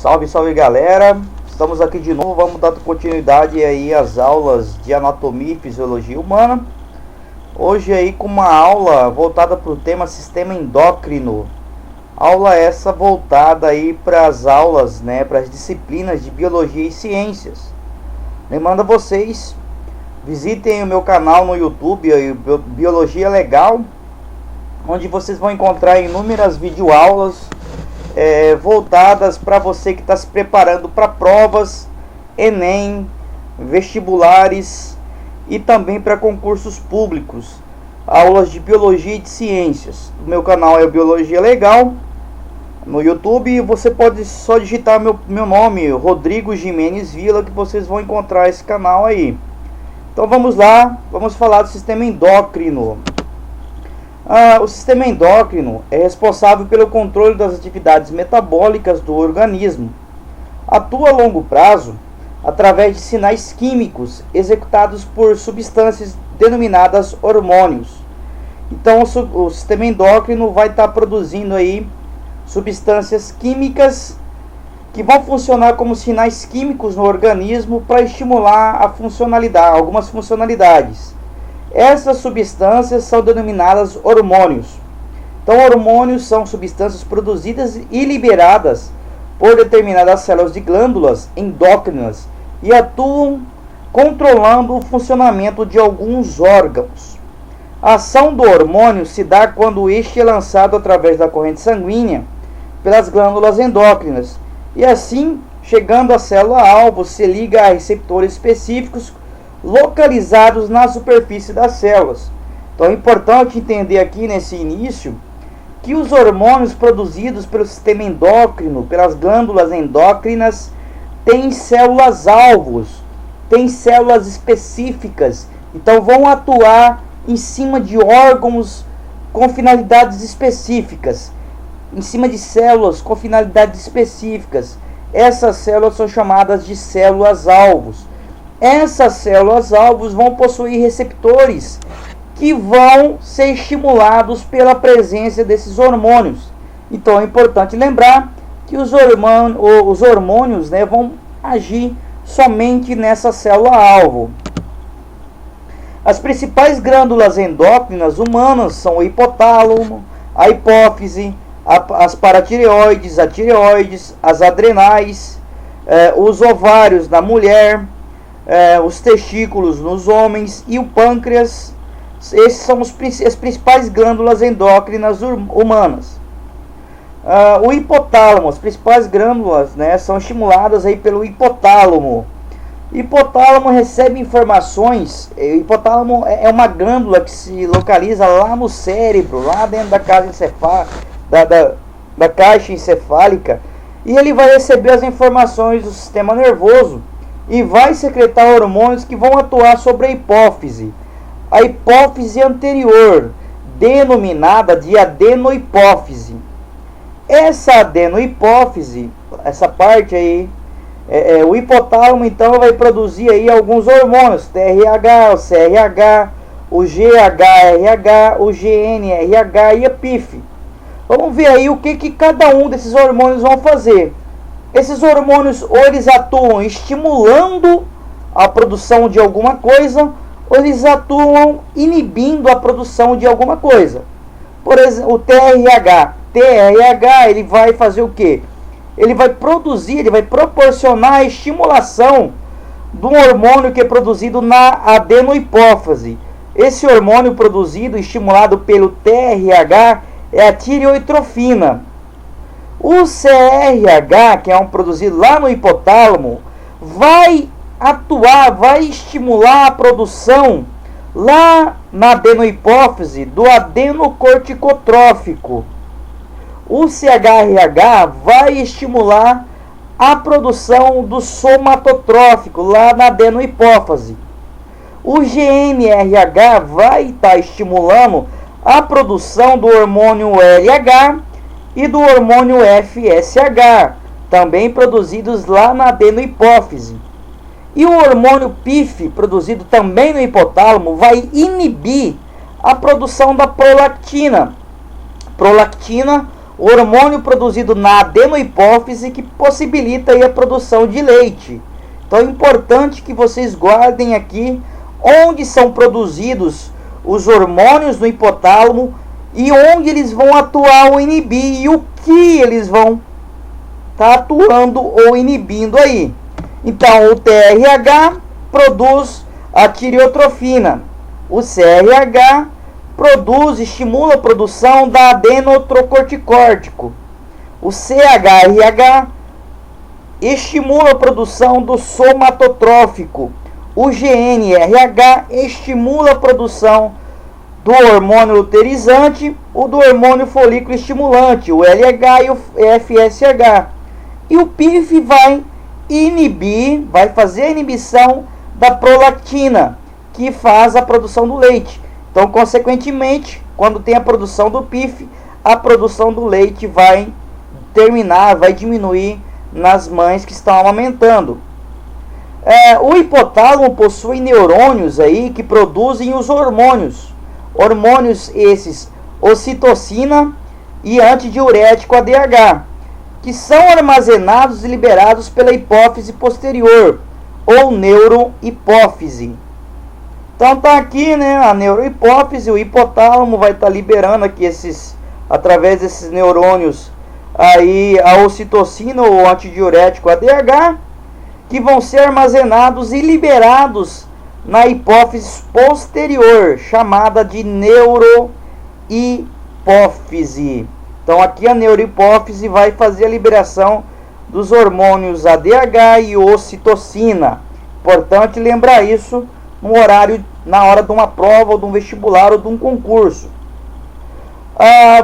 Salve, salve galera, estamos aqui de novo, vamos dar continuidade aí às aulas de anatomia e fisiologia humana. Hoje aí com uma aula voltada para o tema sistema endócrino. Aula essa voltada aí para as aulas, para as disciplinas de biologia e ciências. Lembrando a vocês, visitem o meu canal no YouTube, Biologia Legal, onde vocês vão encontrar inúmeras videoaulas voltadas para você que está se preparando para provas, Enem, vestibulares e também para concursos públicos, aulas de biologia e de ciências. O meu canal é Biologia Legal no YouTube, e você pode só digitar meu nome, Rodrigo Jimenez Vila, que vocês vão encontrar esse canal aí. Então vamos lá, vamos falar do sistema endócrino. O sistema endócrino é responsável pelo controle das atividades metabólicas do organismo. Atua a longo prazo através de sinais químicos executados por substâncias denominadas hormônios. Então o sistema endócrino vai estar produzindo aí substâncias químicas que vão funcionar como sinais químicos no organismo para estimular algumas funcionalidades. Essas substâncias são denominadas hormônios. Então, hormônios são substâncias produzidas e liberadas por determinadas células de glândulas endócrinas e atuam controlando o funcionamento de alguns órgãos. A ação do hormônio se dá quando este é lançado através da corrente sanguínea pelas glândulas endócrinas e assim, chegando à célula-alvo, se liga a receptores específicos localizados na superfície das células. Então é importante entender aqui nesse início que os hormônios produzidos pelo sistema endócrino, pelas glândulas endócrinas, têm células-alvos, têm células específicas, então vão atuar em cima de órgãos com finalidades específicas, em cima de células com finalidades específicas. Essas células são chamadas de células-alvos. Essas células-alvos vão possuir receptores que vão ser estimulados pela presença desses hormônios. Então é importante lembrar que os hormônios vão agir somente nessa célula-alvo. As principais glândulas endócrinas humanas são o hipotálamo, a hipófise, as paratireoides, a tireoides, as adrenais, os ovários na mulher, os testículos nos homens e o pâncreas. Esses são as principais glândulas endócrinas humanas. O hipotálamo, as principais glândulas são estimuladas aí pelo hipotálamo. O hipotálamo recebe informações. O hipotálamo é uma glândula que se localiza lá no cérebro, lá dentro da caixa encefálica, e ele vai receber as informações do sistema nervoso e vai secretar hormônios que vão atuar sobre a hipófise. A hipófise anterior, denominada de adenohipófise. Essa adenohipófise, essa parte aí, o hipotálamo então vai produzir aí alguns hormônios, TRH, o CRH, o GHRH, o GNRH e a PIF. Vamos ver aí o que cada um desses hormônios vão fazer. Esses hormônios ou eles atuam estimulando a produção de alguma coisa, ou eles atuam inibindo a produção de alguma coisa. Por exemplo, o TRH ele vai fazer o quê? Ele vai proporcionar a estimulação do hormônio que é produzido na adenohipófise. Esse hormônio produzido, estimulado pelo TRH, é a tireoitrofina. O CRH, que é um produzido lá no hipotálamo, vai estimular a produção lá na adenohipófise do adenocorticotrófico. O CHRH vai estimular a produção do somatotrófico lá na adenohipófise. O GNRH vai estar estimulando a produção do hormônio LH e do hormônio FSH, também produzidos lá na adenohipófise. E o hormônio PIF, produzido também no hipotálamo, vai inibir a produção da prolactina. Prolactina hormônio produzido na adenohipófise que possibilita aí a produção de leite. Então é importante que vocês guardem aqui onde são produzidos os hormônios no hipotálamo e onde eles vão atuar ou inibir e o que eles vão estar atuando ou inibindo aí. Então o TRH produz a tireotrofina, o CRH estimula a produção da adenotrocorticórtico, o CHRH estimula a produção do somatotrófico, o GNRH estimula a produção do hormônio luteirizante, o do hormônio folículo estimulante, o LH e o FSH. E o PIF vai fazer a inibição da prolactina, que faz a produção do leite. Então, consequentemente, quando tem a produção do PIF, a produção do leite vai diminuir nas mães que estão amamentando. O hipotálamo possui neurônios aí que produzem os hormônios esses, ocitocina e antidiurético ADH, que são armazenados e liberados pela hipófise posterior, ou neurohipófise. Então tá aqui, né, a neurohipófise, o hipotálamo vai estar liberando aqui através desses neurônios, aí a ocitocina ou antidiurético ADH, que vão ser armazenados e liberados na hipófise posterior, chamada de neurohipófise. Então aqui a neurohipófise vai fazer a liberação dos hormônios ADH e ocitocina. Importante lembrar isso no horário, na hora de uma prova, ou de um vestibular, ou de um concurso.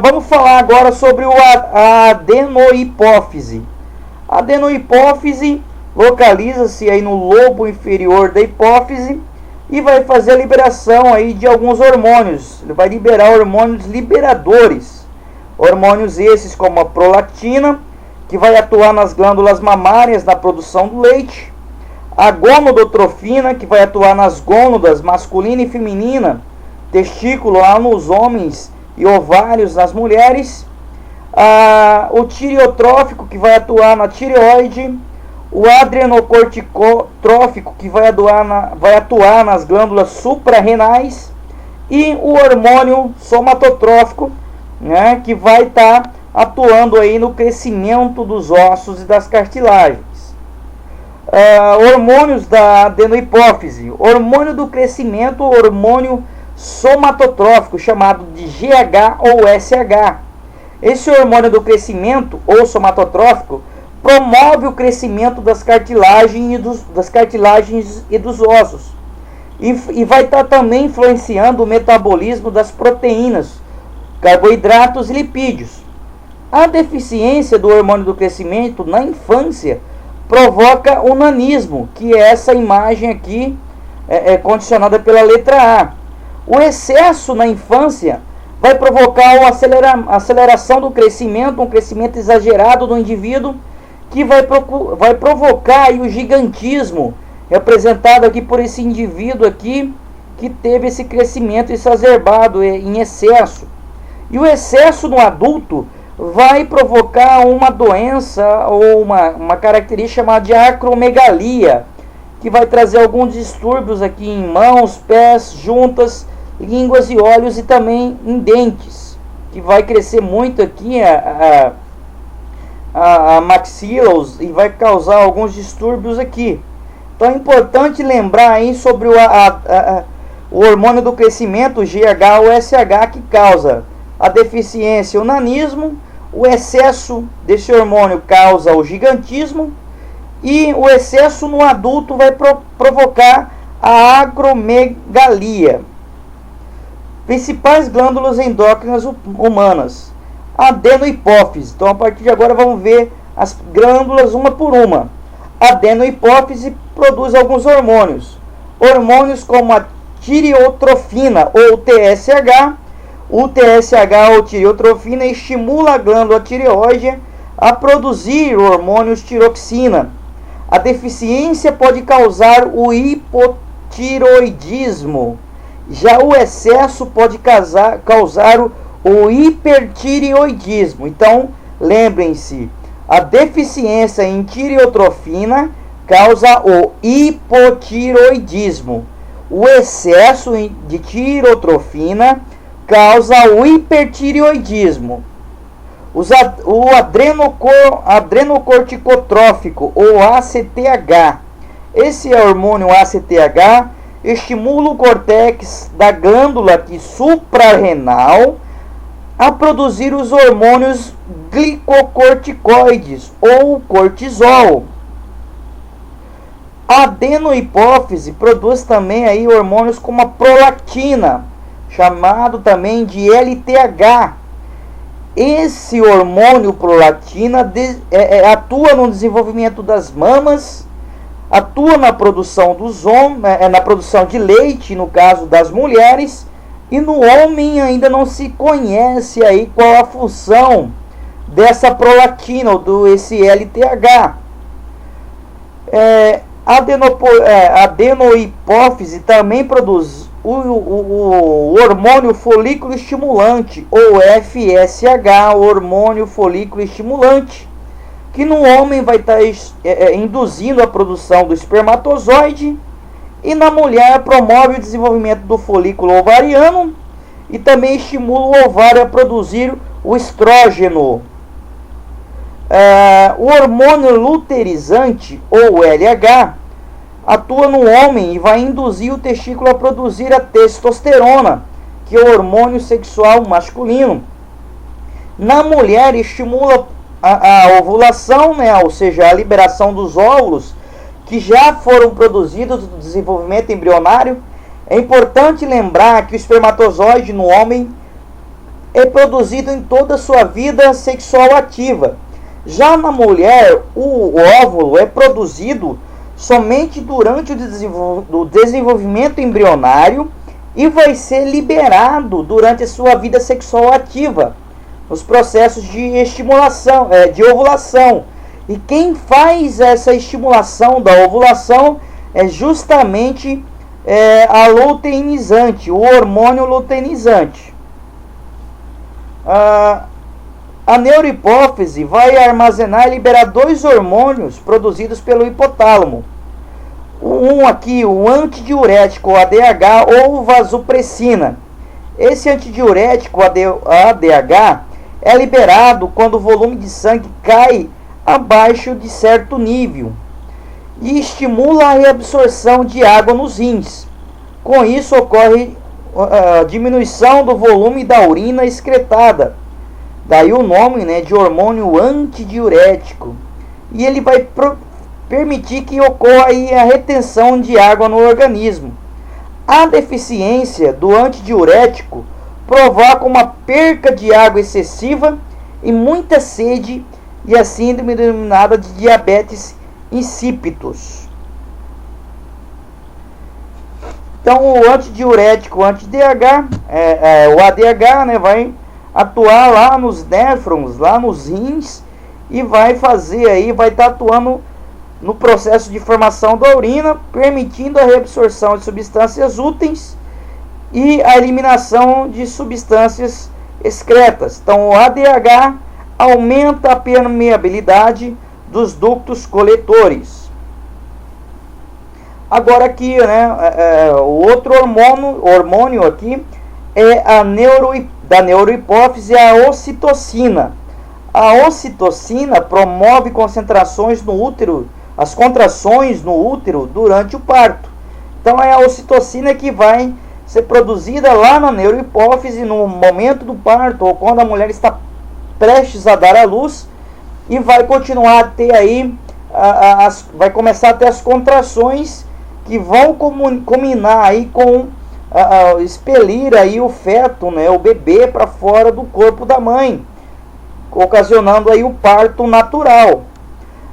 Vamos falar agora sobre a adenohipófise. A adenohipófise localiza-se aí no lobo inferior da hipófise e vai fazer a liberação aí de alguns hormônios. Ele vai liberar hormônios liberadores. Hormônios esses como a prolactina, que vai atuar nas glândulas mamárias na produção do leite. A gonadotrofina, que vai atuar nas gônadas masculina e feminina, testículo lá nos homens e ovários nas mulheres. O tireotrófico, que vai atuar na tireoide. O adrenocorticotrófico, que vai atuar nas glândulas suprarrenais. E o hormônio somatotrófico, né, que vai estar atuando aí no crescimento dos ossos e das cartilagens. Hormônios da adenohipófise. Hormônio do crescimento, hormônio somatotrófico, chamado de GH ou SH. Esse hormônio do crescimento ou somatotrófico promove o crescimento das cartilagens e dos ossos. E vai estar também influenciando o metabolismo das proteínas, carboidratos e lipídios. A deficiência do hormônio do crescimento na infância provoca o nanismo, que é essa imagem aqui, condicionada pela letra A. O excesso na infância vai provocar uma aceleração do crescimento, um crescimento exagerado do indivíduo, que vai provocar aí o gigantismo, representado aqui por esse indivíduo aqui, que teve esse crescimento exacerbado em excesso. E o excesso no adulto vai provocar uma doença ou uma característica chamada de acromegalia, que vai trazer alguns distúrbios aqui em mãos, pés, juntas, línguas e olhos, e também em dentes, que vai crescer muito aqui a maxila e vai causar alguns distúrbios aqui. Então é importante lembrar aí sobre o hormônio do crescimento, o GH ou SH, que causa a deficiência, o nanismo. O excesso desse hormônio causa o gigantismo, e o excesso no adulto vai provocar a acromegalia. Principais glândulas endócrinas humanas. Adenohipófise. Então, a partir de agora, vamos ver as glândulas uma por uma. A adenohipófise produz alguns hormônios. Hormônios como a tireotrofina ou TSH. O TSH ou tireotrofina estimula a glândula tireoide a produzir o hormônio tiroxina. A deficiência pode causar o hipotiroidismo. Já o excesso pode causar o hipertireoidismo. Então, lembrem-se, a deficiência em tireotrofina causa o hipotireoidismo. O excesso de tireotrofina causa o hipertireoidismo. O adrenocorticotrófico, ou ACTH. Esse hormônio ACTH estimula o córtex da glândula suprarrenal a produzir os hormônios glicocorticoides ou cortisol. A adenohipófise produz também aí hormônios como a prolactina, chamado também de LTH. Esse hormônio prolactina atua no desenvolvimento das mamas, atua na produção dos na produção de leite, no caso das mulheres, e no homem ainda não se conhece aí qual a função dessa prolactina ou esse LTH. A adenohipófise também produz o hormônio folículo estimulante, ou FSH, hormônio folículo estimulante, que no homem vai estar induzindo a produção do espermatozoide, e na mulher promove o desenvolvimento do folículo ovariano e também estimula o ovário a produzir o estrógeno. O hormônio luteirizante, ou LH, atua no homem e vai induzir o testículo a produzir a testosterona, que é o hormônio sexual masculino. Na mulher, estimula a ovulação, né, ou seja, a liberação dos óvulos que já foram produzidos no desenvolvimento embrionário. É importante lembrar que o espermatozoide no homem é produzido em toda a sua vida sexual ativa. Já na mulher, o óvulo é produzido somente durante o desenvolvimento embrionário e vai ser liberado durante a sua vida sexual ativa, nos processos de estimulação, de ovulação. E quem faz essa estimulação da ovulação é justamente a luteinizante, o hormônio luteinizante. A neurohipófise vai armazenar e liberar dois hormônios produzidos pelo hipotálamo. Um aqui, o antidiurético, ADH, ou vasopressina. Esse antidiurético, ADH, é liberado quando o volume de sangue cai abaixo de certo nível e estimula a reabsorção de água nos rins. Com isso ocorre a diminuição do volume da urina excretada. Daí o nome, né, de hormônio antidiurético. E ele vai permitir que ocorra aí a retenção de água no organismo. A deficiência do antidiurético provoca uma perca de água excessiva e muita sede, e a síndrome denominada de diabetes insípidos. Então, o antidiurético, o anti-DH, o ADH, né, vai atuar lá nos néfrons, lá nos rins, e vai fazer aí, vai estar atuando no processo de formação da urina, permitindo a reabsorção de substâncias úteis e a eliminação de substâncias excretas. Então, o ADH aumenta a permeabilidade dos ductos coletores. Agora aqui, né, o outro hormônio aqui é da neurohipófise, a ocitocina. A ocitocina promove concentrações no útero, as contrações no útero durante o parto. Então é a ocitocina que vai ser produzida lá na neurohipófise no momento do parto, ou quando a mulher está prestes a dar à luz, e vai continuar a ter aí, vai começar a ter as contrações que vão culminar aí com expelir aí o feto, né, o bebê, para fora do corpo da mãe, ocasionando aí o parto natural.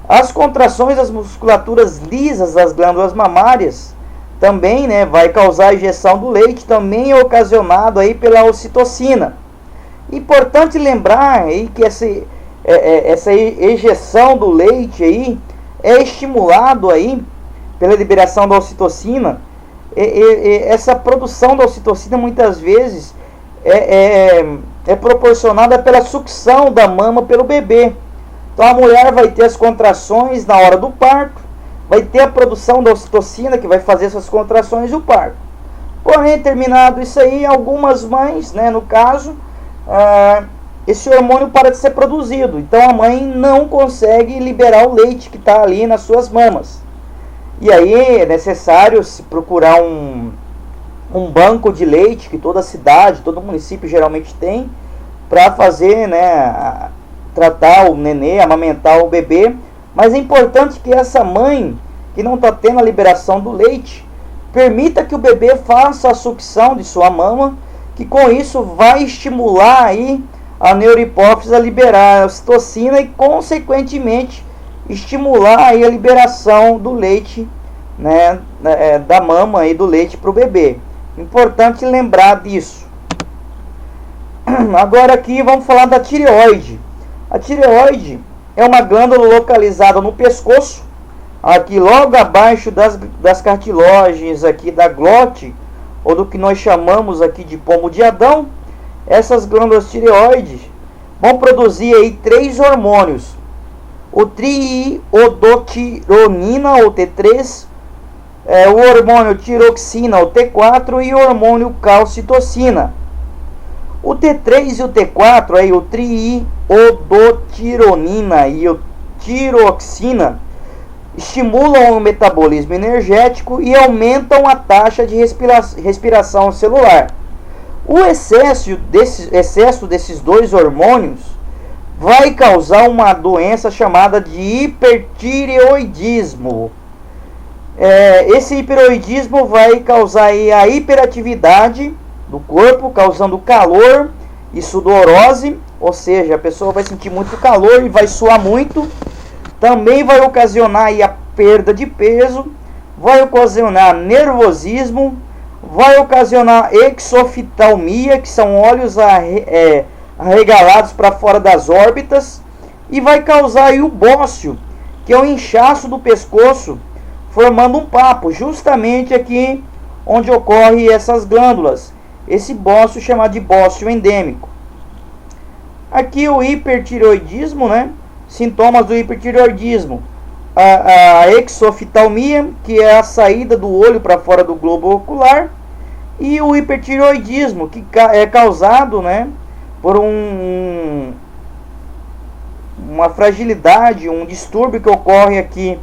As contrações das musculaturas lisas das glândulas mamárias também, né, vai causar a injeção do leite, também é ocasionado aí pela ocitocina. Importante lembrar aí que essa ejeção do leite aí é estimulado aí pela liberação da ocitocina. Essa produção da ocitocina muitas vezes é proporcionada pela sucção da mama pelo bebê. Então a mulher vai ter as contrações na hora do parto, vai ter a produção da ocitocina que vai fazer essas contrações do parto. Porém, terminado isso aí, algumas mães, né, no caso, esse hormônio para de ser produzido. Então a mãe não consegue liberar o leite que está ali nas suas mamas. E aí é necessário se procurar um banco de leite que toda cidade, todo município geralmente tem, para fazer, né, tratar o nenê, amamentar o bebê. Mas é importante que essa mãe que não está tendo a liberação do leite permita que o bebê faça a sucção de sua mama, que com isso vai estimular aí a neurohipófise a liberar a ocitocina e consequentemente estimular aí a liberação do leite, né, da mama e do leite para o bebê. Importante lembrar disso. Agora aqui vamos falar da tireoide. A tireoide é uma glândula localizada no pescoço, aqui logo abaixo das cartilagens aqui da glote, ou do que nós chamamos aqui de pomo de Adão. Essas glândulas tireoides vão produzir aí 3 hormônios: o triiodotironina, ou T3, o hormônio tiroxina, ou T4, e o hormônio calcitocina. O T3 e o T4, aí, o triiodotironina e o tiroxina, estimulam o metabolismo energético e aumentam a taxa de respiração celular. O excesso desses 2 hormônios vai causar uma doença chamada de hipertireoidismo. Esse hiperoidismo vai causar aí a hiperatividade do corpo, causando calor e sudorose, ou seja, a pessoa vai sentir muito calor e vai suar muito. Também vai ocasionar aí a perda de peso, vai ocasionar nervosismo, vai ocasionar exoftalmia, que são olhos arregalados para fora das órbitas, e vai causar aí o bócio, que é o inchaço do pescoço, formando um papo, justamente aqui onde ocorre essas glândulas. Esse bócio chamado de bócio endêmico. Aqui o hipertireoidismo, né? Sintomas do hipertireoidismo: a exoftalmia, que é a saída do olho para fora do globo ocular, e o hipertireoidismo, que é causado, né, por uma fragilidade, um distúrbio que ocorre aqui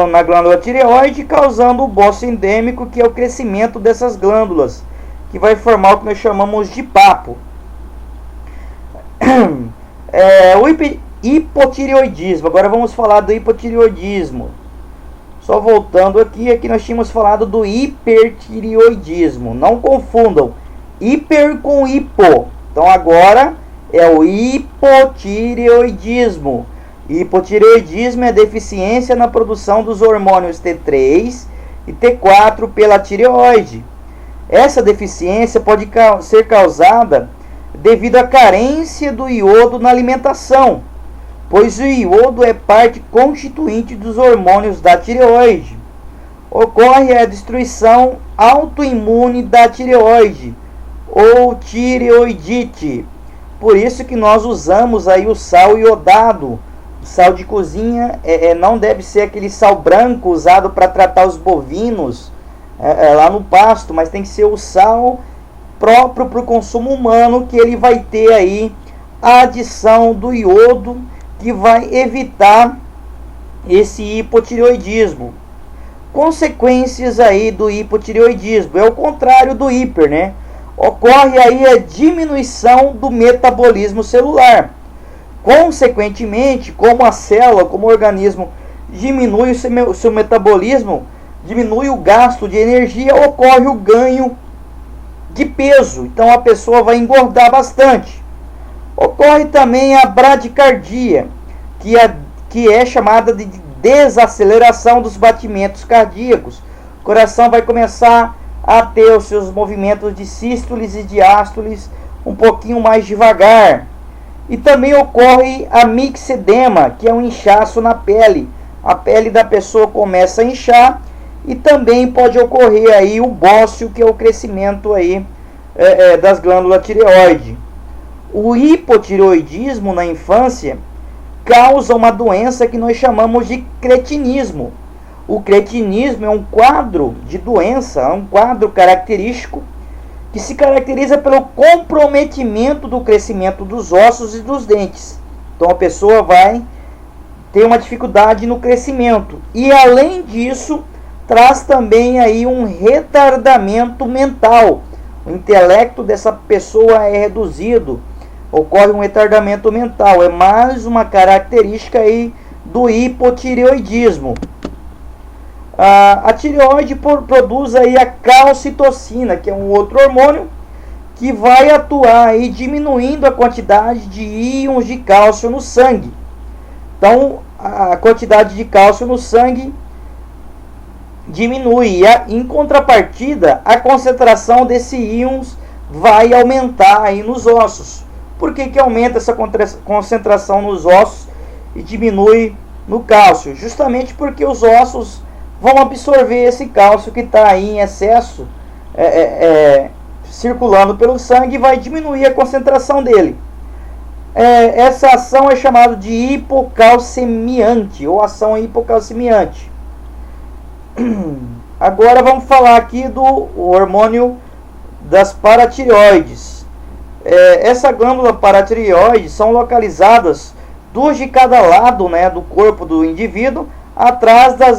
na glândula tireoide, causando o bócio endêmico, que é o crescimento dessas glândulas, que vai formar o que nós chamamos de papo. O hipotireoidismo. Agora vamos falar do hipotireoidismo. Só voltando aqui nós tínhamos falado do hipertireoidismo. Não confundam hiper com hipo. Então agora é o hipotireoidismo. Hipotireoidismo é deficiência na produção dos hormônios T3 e T4 pela tireoide. Essa deficiência pode ser causada devido à carência do iodo na alimentação, pois o iodo é parte constituinte dos hormônios da tireoide. Ocorre a destruição autoimune da tireoide, ou tireoidite. Por isso que nós usamos aí o sal iodado. O sal de cozinha não deve ser aquele sal branco usado para tratar os bovinos lá no pasto, mas tem que ser o sal próprio para o consumo humano, que ele vai ter aí a adição do iodo, que vai evitar esse hipotireoidismo. Consequências aí do hipotireoidismo: é o contrário do hiper, né? Ocorre aí a diminuição do metabolismo celular. Consequentemente, como a célula, como o organismo diminui o seu metabolismo, diminui o gasto de energia, ocorre o ganho de peso. Então a pessoa vai engordar bastante. Ocorre também a bradicardia, que é chamada de desaceleração dos batimentos cardíacos. O coração vai começar a ter os seus movimentos de sístoles e diástoles um pouquinho mais devagar. E também ocorre a mixedema, que é um inchaço na pele. A pele da pessoa começa a inchar. E também pode ocorrer aí o bócio, que é o crescimento aí das glândulas tireoide. O hipotireoidismo na infância causa uma doença que nós chamamos de cretinismo. O cretinismo é um quadro de doença, é um quadro característico que se caracteriza pelo comprometimento do crescimento dos ossos e dos dentes. Então a pessoa vai ter uma dificuldade no crescimento. E além disso, traz também aí um retardamento mental. O intelecto dessa pessoa é reduzido, ocorre um retardamento mental. É mais uma característica aí do hipotireoidismo. A tireoide produz aí a calcitocina, que é um outro hormônio que vai atuar aí diminuindo a quantidade de íons de cálcio no sangue. Então, a quantidade de cálcio no sangue diminui. Em contrapartida, a concentração desses íons vai aumentar aí nos ossos. Por que aumenta essa concentração nos ossos e diminui no cálcio? Justamente porque os ossos vão absorver esse cálcio que está aí em excesso, circulando pelo sangue, e vai diminuir a concentração dele. Essa ação é chamada de hipocalcemiante, ou ação hipocalcemiante. Agora vamos falar aqui do hormônio das paratireoides. Essa glândula paratireoide são localizadas duas de cada lado, né, do corpo do indivíduo, atrás da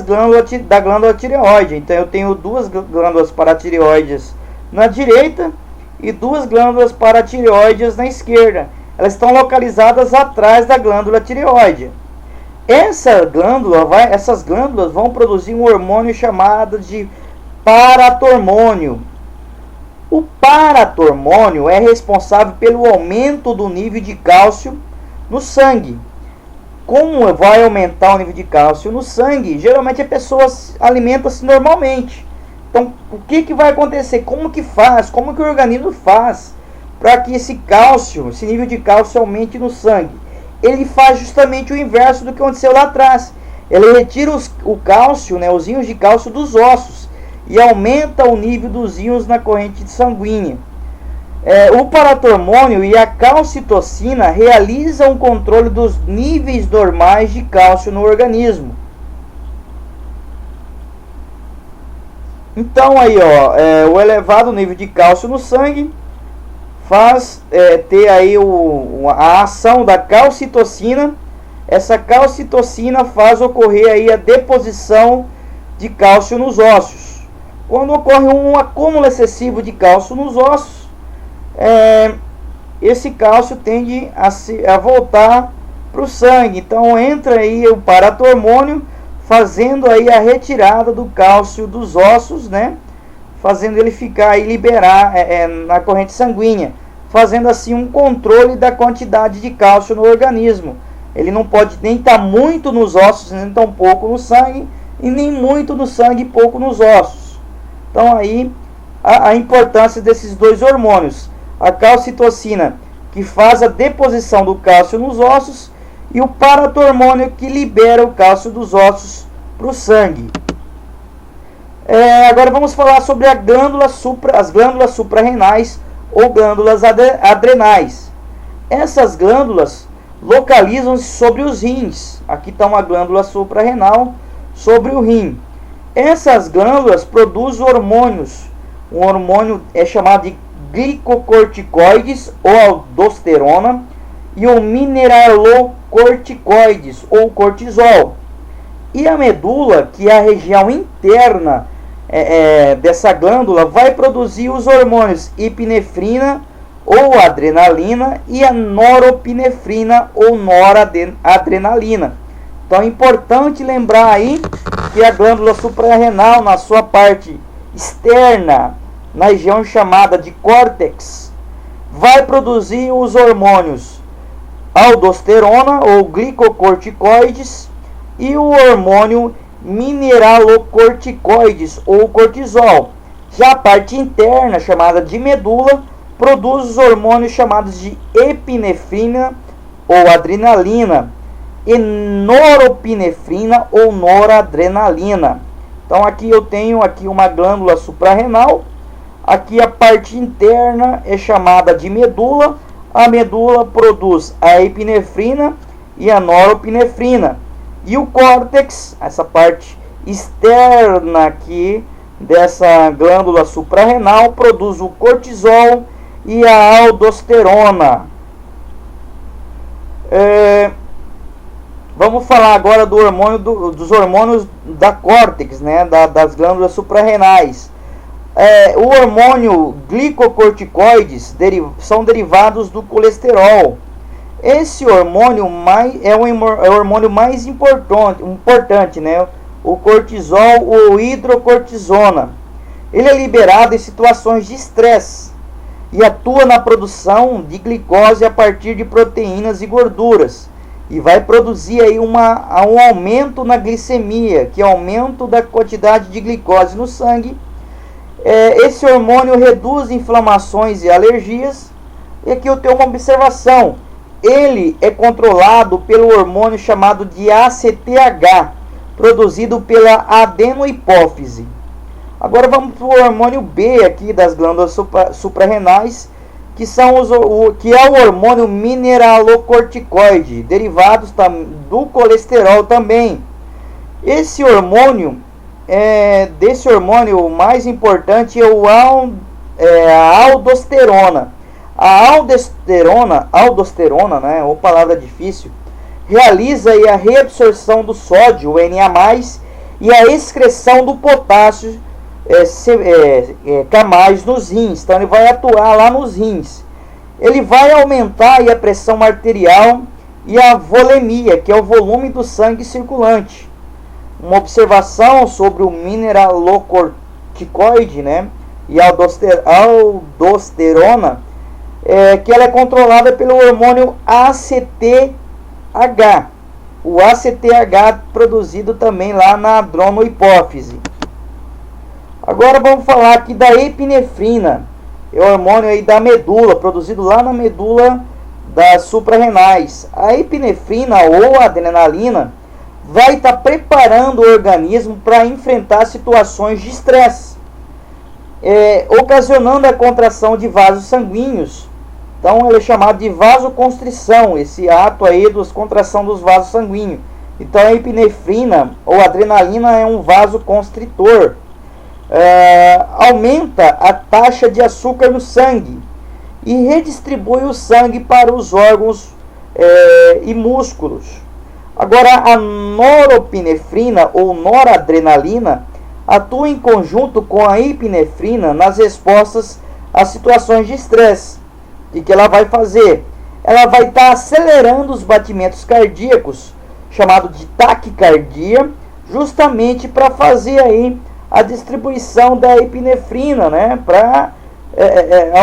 glândula tireoide. Então eu tenho duas glândulas paratireoides na direita e duas glândulas paratireoides na esquerda. Elas estão localizadas atrás da glândula tireoide. Essas glândulas vão produzir um hormônio chamado de paratormônio. O paratormônio é responsável pelo aumento do nível de cálcio no sangue. Como vai aumentar o nível de cálcio no sangue? Geralmente a pessoa alimenta-se normalmente. Então, o que vai acontecer? Como que o organismo faz para que esse nível de cálcio aumente no sangue? Ele faz justamente o inverso do que aconteceu lá atrás. Ele retira o cálcio, né, os íons de cálcio dos ossos e aumenta o nível dos íons na corrente sanguínea. O paratormônio e a calcitocina realizam o controle dos níveis normais de cálcio no organismo. Então aí, o elevado nível de cálcio no sangue faz ter aí a ação da calcitocina. Essa calcitocina faz ocorrer aí a deposição de cálcio nos ossos. Quando ocorre um acúmulo excessivo de cálcio nos ossos, esse cálcio tende a voltar para o sangue. Então entra aí o paratormônio, fazendo aí a retirada do cálcio dos ossos, né? Fazendo ele ficar e liberar na corrente sanguínea, fazendo assim um controle da quantidade de cálcio no organismo. Ele não pode nem estar muito nos ossos, nem tão pouco no sangue, e nem muito no sangue e pouco nos ossos. Então aí a importância desses dois hormônios. A calcitocina, que faz a deposição do cálcio nos ossos, e o paratormônio, que libera o cálcio dos ossos para o sangue. Agora vamos falar sobre as glândulas suprarrenais ou glândulas adrenais. Essas glândulas localizam-se sobre os rins. Aqui está uma glândula suprarrenal sobre o rim. Essas glândulas produzem hormônios. Um hormônio é chamado de glicocorticoides ou aldosterona e o mineralocorticoides ou cortisol. E a medula, que é a região interna dessa glândula, vai produzir os hormônios epinefrina ou adrenalina e a noropinefrina ou noradrenalina. Então é importante lembrar aí que a glândula suprarrenal, na sua parte externa, na região chamada de córtex, vai produzir os hormônios aldosterona ou glicocorticoides e o hormônio mineralocorticoides ou cortisol. Já a parte interna, chamada de medula, produz os hormônios chamados de epinefrina ou adrenalina e noropinefrina ou noradrenalina. Então aqui eu tenho uma glândula suprarrenal. Aqui a parte interna é chamada de medula, A medula produz a epinefrina e a norepinefrina. E o córtex, essa parte externa aqui dessa glândula suprarrenal, produz o cortisol e a aldosterona. Vamos falar agora do hormônio dos hormônios da córtex, né, das glândulas suprarrenais. O hormônio glicocorticoides são derivados do colesterol. Esse hormônio é o hormônio mais importante, né? O cortisol ou hidrocortisona. Ele é liberado em situações de estresse e atua na produção de glicose a partir de proteínas e gorduras. E vai produzir aí um aumento na glicemia, que é aumento da quantidade de glicose no sangue. Esse hormônio reduz inflamações e alergias. E aqui eu tenho uma observação. Ele é controlado pelo hormônio chamado de ACTH, produzido pela adenohipófise. Agora vamos para o hormônio B aqui das glândulas suprarrenais, que é o hormônio mineralocorticoide, derivados do colesterol também. Esse hormônio, desse hormônio, o mais importante é a aldosterona. A aldosterona, né, ou palavra difícil, realiza aí a reabsorção do sódio, o Na+, e a excreção do potássio, K+, nos rins. Então ele vai atuar lá nos rins. Ele vai aumentar aí a pressão arterial e a volemia, que é o volume do sangue circulante. Uma observação sobre o mineralocorticoide, né, e a aldosterona, que ela é controlada pelo hormônio ACTH. O ACTH produzido também lá na adenohipófise. Agora vamos falar aqui da epinefrina. É o hormônio aí da medula, produzido lá na medula das suprarrenais. A epinefrina ou adrenalina vai estar preparando o organismo para enfrentar situações de estresse, ocasionando a contração de vasos sanguíneos. Então ele é chamado de vasoconstrição, esse ato aí da contração dos vasos sanguíneos. Então a epinefrina ou adrenalina é um vasoconstritor. Aumenta a taxa de açúcar no sangue e redistribui o sangue para os órgãos e músculos. Agora a norepinefrina ou noradrenalina atua em conjunto com a epinefrina nas respostas a situações de estresse. E que ela vai fazer? Ela vai estar acelerando os batimentos cardíacos, chamado de taquicardia, justamente para fazer aí a distribuição da epinefrina, né, para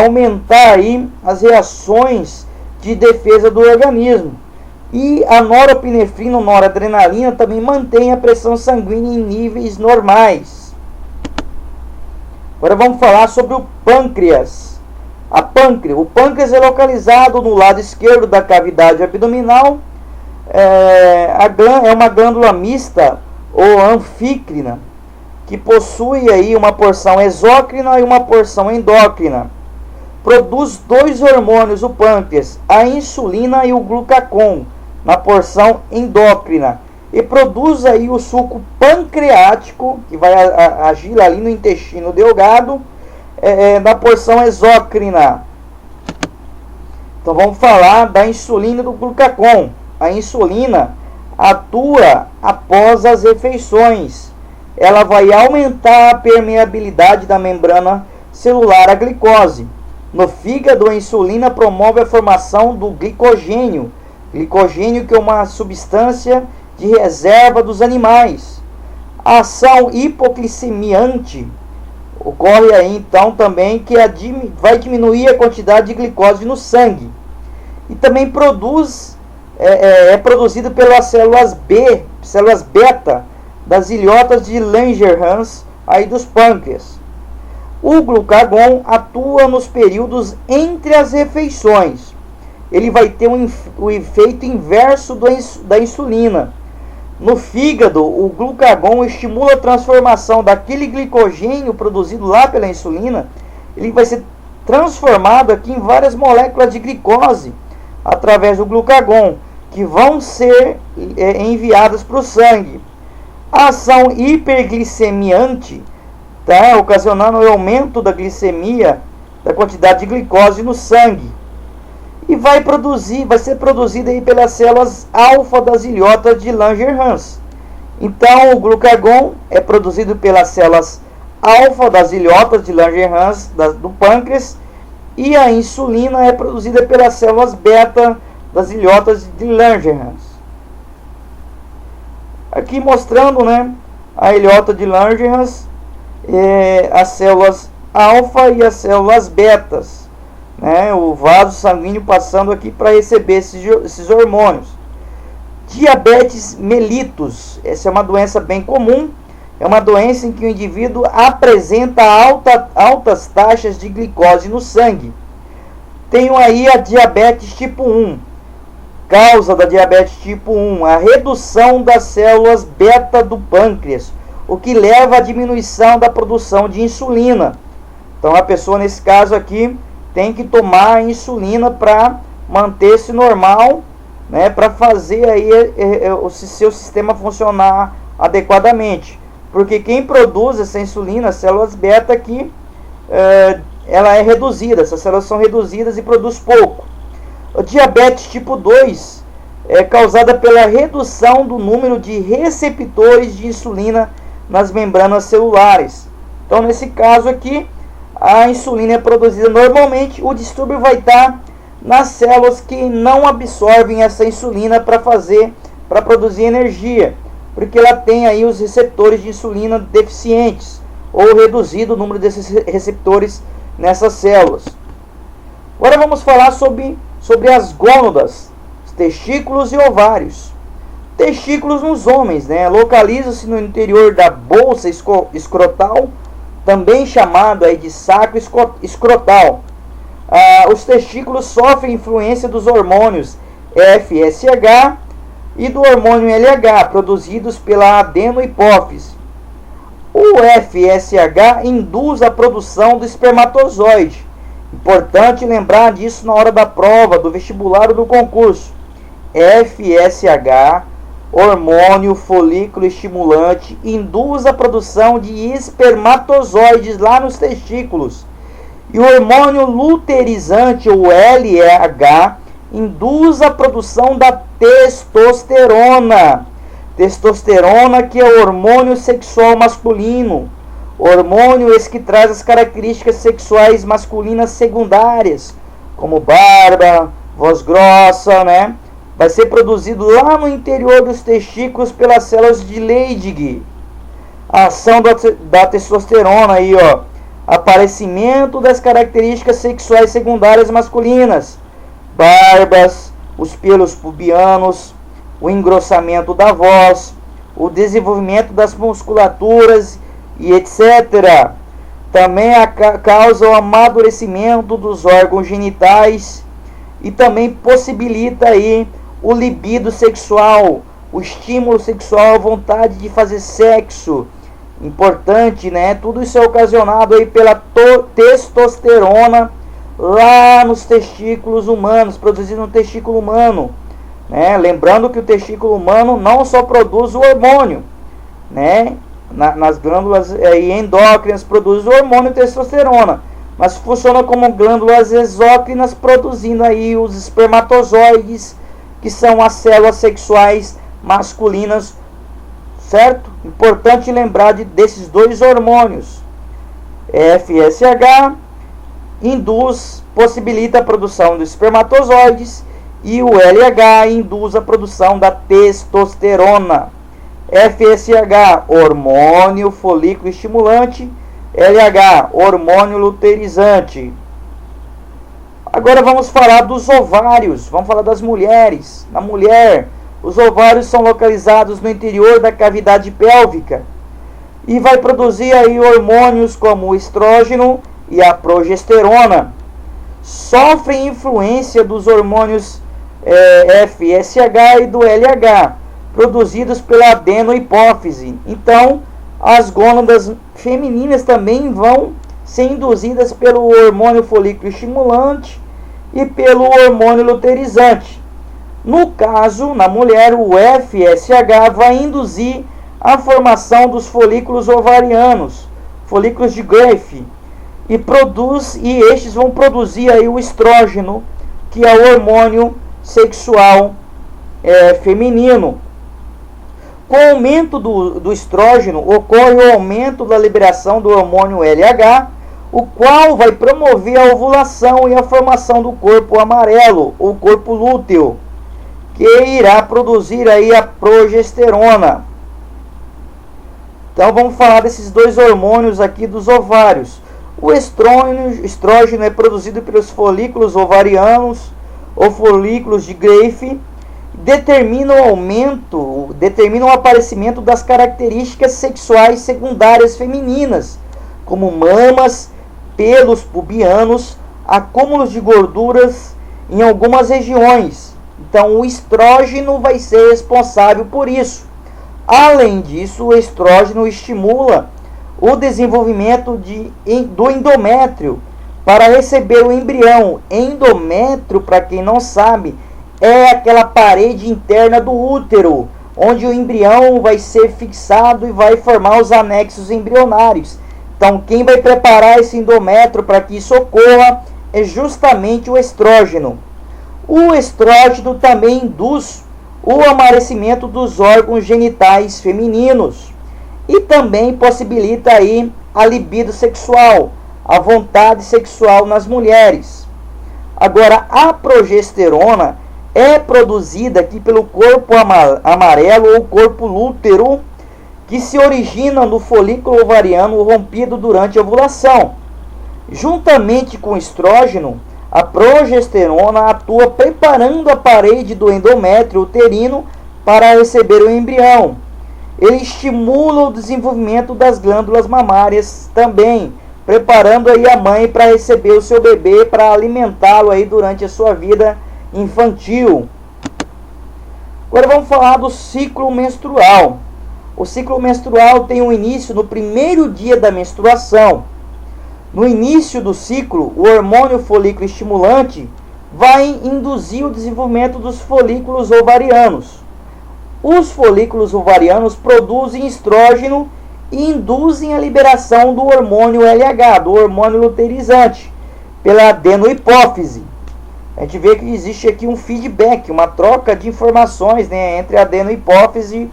aumentar aí as reações de defesa do organismo. E a norepinefrina, noradrenalina, também mantém a pressão sanguínea em níveis normais. Agora vamos falar sobre o pâncreas. O pâncreas é localizado no lado esquerdo da cavidade abdominal. É uma glândula mista ou anfícrina, que possui aí uma porção exócrina e uma porção endócrina. Produz dois hormônios, o pâncreas, a insulina e o glucagon, na porção endócrina. E produz aí o suco pancreático, que vai agir ali no intestino delgado, na porção exócrina. Então vamos falar da insulina e do glucagon. A insulina atua após as refeições. Ela vai aumentar a permeabilidade da membrana celular à glicose. No fígado, a insulina promove a formação do glicogênio. Glicogênio, que é uma substância de reserva dos animais. A ação hipoglicemiante ocorre aí então também, que vai diminuir a quantidade de glicose no sangue. E também é produzido pelas células beta das ilhotas de Langerhans aí dos pâncreas. O glucagon atua nos períodos entre as refeições. Ele vai ter o efeito inverso da insulina. No fígado, o glucagon estimula a transformação daquele glicogênio produzido lá pela insulina. Ele vai ser transformado aqui em várias moléculas de glicose através do glucagon, que vão ser enviadas para o sangue. A ação hiperglicemiante, tá, ocasionando o aumento da glicemia, da quantidade de glicose no sangue. E vai ser produzida aí pelas células alfa das ilhotas de Langerhans. Então, o glucagon é produzido pelas células alfa das ilhotas de Langerhans do pâncreas, e a insulina é produzida pelas células beta das ilhotas de Langerhans. Aqui mostrando, né, a ilhota de Langerhans, as células alfa e as células betas, né, o vaso sanguíneo passando aqui para receber esses hormônios. Diabetes mellitus, essa é uma doença bem comum, é uma doença em que o indivíduo apresenta altas taxas de glicose no sangue. Tenho aí a diabetes tipo 1. Causa da diabetes tipo 1, a redução das células beta do pâncreas, o que leva à diminuição da produção de insulina. Então a pessoa nesse caso aqui tem que tomar insulina para manter-se normal, né, para fazer aí o seu sistema funcionar adequadamente. Porque quem produz essa insulina, as células beta aqui, ela é reduzida, essas células são reduzidas e produz pouco. O diabetes tipo 2 é causada pela redução do número de receptores de insulina nas membranas celulares. Então, nesse caso aqui, a insulina é produzida normalmente, o distúrbio vai estar nas células que não absorvem essa insulina para produzir energia, porque ela tem aí os receptores de insulina deficientes ou reduzido o número desses receptores nessas células. Agora vamos falar sobre as gônadas, os testículos e ovários. Testículos nos homens, né, localizam-se no interior da bolsa escrotal, também chamado aí de saco escrotal. Os testículos sofrem influência dos hormônios FSH e do hormônio LH, produzidos pela adenohipófise. O FSH induz a produção do espermatozoide. Importante lembrar disso na hora da prova, do vestibular ou do concurso. FSH, hormônio folículo estimulante, induz a produção de espermatozoides lá nos testículos. E o hormônio luteirizante, ou LH, induz a produção da testosterona. Testosterona, que é o hormônio sexual masculino. Hormônio esse que traz as características sexuais masculinas secundárias, como barba, voz grossa, né? Vai ser produzido lá no interior dos testículos pelas células de Leydig. A ação da testosterona aí, ó. Aparecimento das características sexuais secundárias masculinas. Barbas, os pelos pubianos, o engrossamento da voz, o desenvolvimento das musculaturas e etc. Também causa o amadurecimento dos órgãos genitais e também possibilita aí o libido sexual, o estímulo sexual, a vontade de fazer sexo. Importante, né? Tudo isso é ocasionado aí pela testosterona lá nos testículos humanos, produzido no testículo humano, né? Lembrando que o testículo humano não só produz o hormônio, né? Nas glândulas endócrinas produz o hormônio testosterona, mas funciona como glândulas exócrinas, produzindo aí os espermatozoides, que são as células sexuais masculinas, certo? Importante lembrar desses dois hormônios. FSH possibilita a produção dos espermatozoides, e o LH induz a produção da testosterona. FSH, hormônio folículo estimulante. LH, hormônio luteirizante. Agora vamos falar dos ovários, vamos falar das mulheres. Na mulher, os ovários são localizados no interior da cavidade pélvica e vai produzir aí hormônios como o estrógeno e a progesterona. Sofrem influência dos hormônios FSH e do LH, produzidos pela adenohipófise. Então, as gônadas femininas também vão serem induzidas pelo hormônio folículo estimulante e pelo hormônio luteirizante. No caso, na mulher, o FSH vai induzir a formação dos folículos ovarianos, folículos de Graafi, e estes vão produzir aí o estrógeno, que é o hormônio sexual feminino. Com o aumento do estrógeno, ocorre o aumento da liberação do hormônio LH, o qual vai promover a ovulação e a formação do corpo amarelo, ou corpo lúteo, que irá produzir aí a progesterona. Então vamos falar desses dois hormônios aqui dos ovários. O estrógeno é produzido pelos folículos ovarianos ou folículos de Graafi, determina o aparecimento das características sexuais secundárias femininas, como mamas, pelos pubianos, acúmulos de gorduras em algumas regiões. Então o estrógeno vai ser responsável por isso. Além disso, o estrógeno estimula o desenvolvimento do endométrio para receber o embrião. Endométrio, para quem não sabe, é aquela parede interna do útero, onde o embrião vai ser fixado e vai formar os anexos embrionários. Então, quem vai preparar esse endométrio para que isso ocorra é justamente o estrógeno. O estrógeno também induz o amadurecimento dos órgãos genitais femininos e também possibilita aí a libido sexual, a vontade sexual nas mulheres. Agora, a progesterona é produzida aqui pelo corpo amarelo ou corpo lúteo, que se origina no folículo ovariano rompido durante a ovulação. Juntamente com o estrógeno, a progesterona atua preparando a parede do endométrio uterino para receber o embrião. Ele estimula o desenvolvimento das glândulas mamárias também, preparando aí a mãe para receber o seu bebê, para alimentá-lo aí durante a sua vida infantil. Agora vamos falar do ciclo menstrual. O ciclo menstrual tem um início no primeiro dia da menstruação. No início do ciclo, o hormônio folículo estimulante vai induzir o desenvolvimento dos folículos ovarianos. Os folículos ovarianos produzem estrógeno e induzem a liberação do hormônio LH, do hormônio luteirizante, pela adenohipófise. A gente vê que existe aqui um feedback, uma troca de informações, né, entre a adenohipófise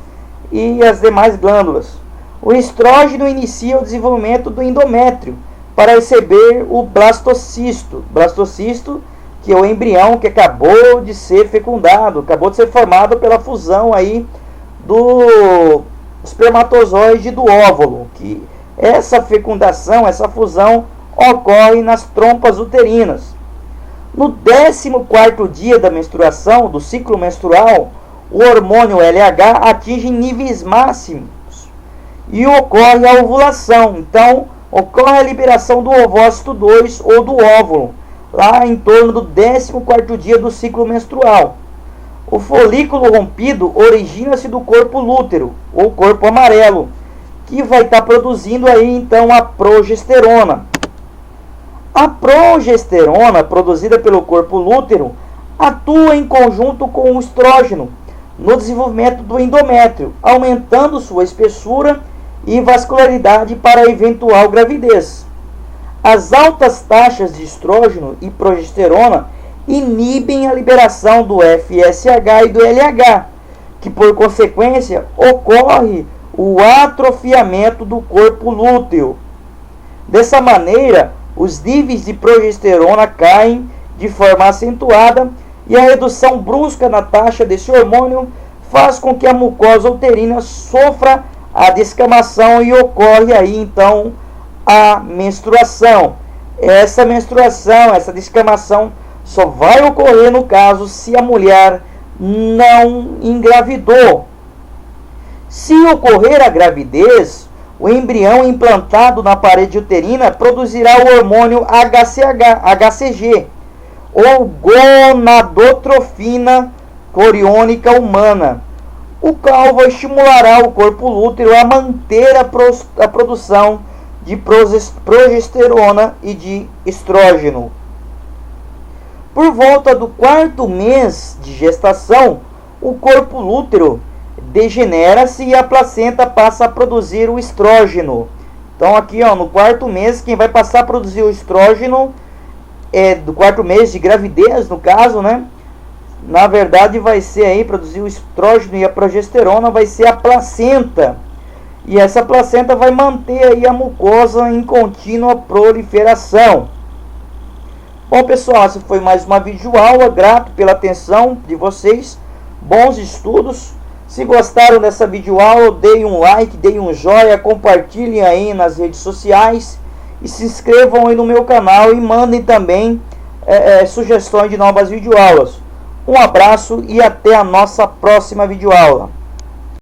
e as demais glândulas. O estrógeno inicia o desenvolvimento do endométrio para receber o blastocisto. Blastocisto, que é o embrião que acabou de ser fecundado, acabou de ser formado pela fusão aí do espermatozoide do óvulo. Que essa fecundação, essa fusão ocorre nas trompas uterinas. No 14º dia da menstruação, do ciclo menstrual, o hormônio LH atinge níveis máximos e ocorre a ovulação. Então, ocorre a liberação do ovócito 2 ou do óvulo, lá em torno do 14º dia do ciclo menstrual. O folículo rompido origina-se do corpo lúteo, ou corpo amarelo, que vai estar produzindo aí então a progesterona. A progesterona, produzida pelo corpo lúteo, atua em conjunto com o estrógeno no desenvolvimento do endométrio, aumentando sua espessura e vascularidade para a eventual gravidez. As altas taxas de estrógeno e progesterona inibem a liberação do FSH e do LH, que por consequência ocorre o atrofiamento do corpo lúteo. Dessa maneira, os níveis de progesterona caem de forma acentuada e a redução brusca na taxa desse hormônio faz com que a mucosa uterina sofra a descamação e ocorre aí então a menstruação. Essa menstruação, essa descamação só vai ocorrer no caso se a mulher não engravidou. Se ocorrer a gravidez, o embrião implantado na parede uterina produzirá o hormônio HCG, ou gonadotrofina coriônica humana, o qual estimulará o corpo lúteo a manter a produção de progesterona e de estrógeno. Por volta do 4º mês de gestação, o corpo lúteo degenera-se e a placenta passa a produzir o estrógeno. Então aqui, ó, no 4º mês, quem vai passar a produzir o estrógeno do 4º mês de gravidez, no caso, né? Na verdade vai ser aí, produzir o estrógeno e a progesterona vai ser a placenta. E essa placenta vai manter aí a mucosa em contínua proliferação. Bom, pessoal, essa foi mais uma videoaula. Grato pela atenção de vocês. Bons estudos. Se gostaram dessa videoaula, deem um like, deem um joinha, compartilhem aí nas redes sociais e se inscrevam aí no meu canal e mandem também sugestões de novas videoaulas. Um abraço e até a nossa próxima videoaula.